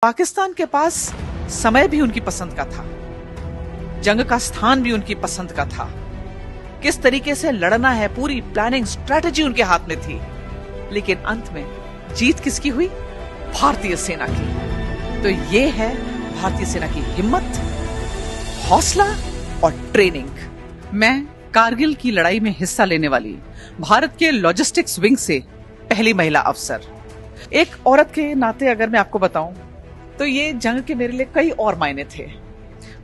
पाकिस्तान के पास समय भी उनकी पसंद का था, जंग का स्थान भी उनकी पसंद का था, किस तरीके से लड़ना है पूरी प्लानिंग स्ट्रेटजी उनके हाथ में थी। लेकिन अंत में जीत किसकी हुई? भारतीय सेना की। तो ये है भारतीय सेना की हिम्मत, हौसला और ट्रेनिंग। मैं कारगिल की लड़ाई में हिस्सा लेने वाली भारत के लॉजिस्टिक्स विंग से पहली महिला अफसर। एक औरत के नाते अगर मैं आपको बताऊं तो ये जंग के मेरे लिए कई और मायने थे।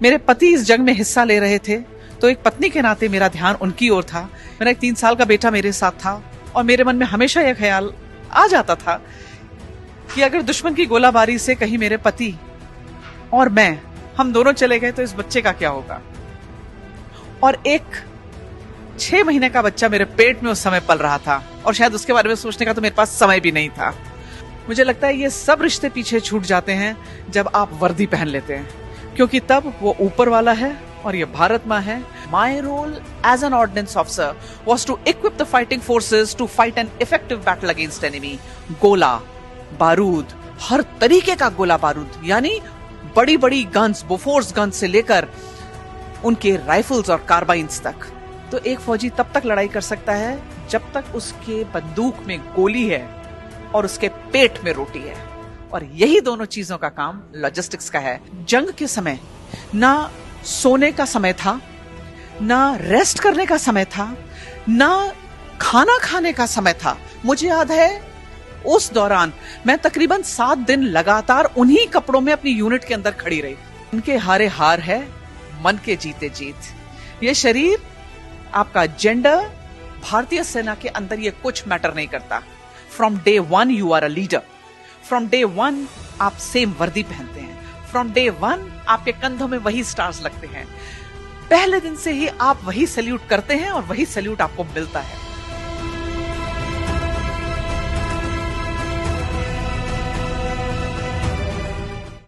मेरे पति इस जंग में हिस्सा ले रहे थे, तो एक पत्नी के नाते मेरा ध्यान उनकी ओर था। मेरा एक 3 साल का बेटा मेरे साथ था और मेरे मन में हमेशा यह ख्याल आ जाता था कि अगर दुश्मन की गोलाबारी से कहीं मेरे पति और हम दोनों चले गए तो इस बच्चे का क्या होगा। और एक 6 महीने का बच्चा मेरे पेट में उस समय पल रहा था और शायद उसके बारे में सोचने का तो मेरे पास समय भी नहीं था। मुझे लगता है ये सब रिश्ते पीछे छूट जाते हैं जब आप वर्दी पहन लेते हैं, क्योंकि तब वो ऊपर वाला है और ये भारत माँ है। My role as an ordnance officer was to equip the fighting forces to fight an effective battle against enemy. गोला बारूद, हर तरीके का गोला बारूद, यानी बड़ी बड़ी गन्स, बोफोर्स गन्स से लेकर उनके राइफल्स और कार्बाइन्स तक। तो एक फौजी तब तक लड़ाई कर सकता है जब तक उसके बंदूक में गोली है और उसके पेट में रोटी है। और यही दोनों चीजों का काम लॉजिस्टिक्स का है। जंग के समय ना सोने का समय था, ना रेस्ट करने का समय था, ना खाना खाने का समय था। मुझे याद है उस दौरान मैं तकरीबन 7 दिन लगातार उन्हीं कपड़ों में अपनी यूनिट के अंदर खड़ी रही। इनके हारे हार है, मन के जीते जीत। ये शरीर, आपका जेंडर, भारतीय सेना के अंदर ये कुछ मैटर नहीं करता। From day 1 you are a leader. From day 1 आप सेम वर्दी पहनते हैं। फ्रॉम डे 1 आपके कंधों में वही स्टार्स लगते हैं। पहले दिन से ही आप वही सैल्यूट करते हैं और वही सैल्यूट आपको मिलता है।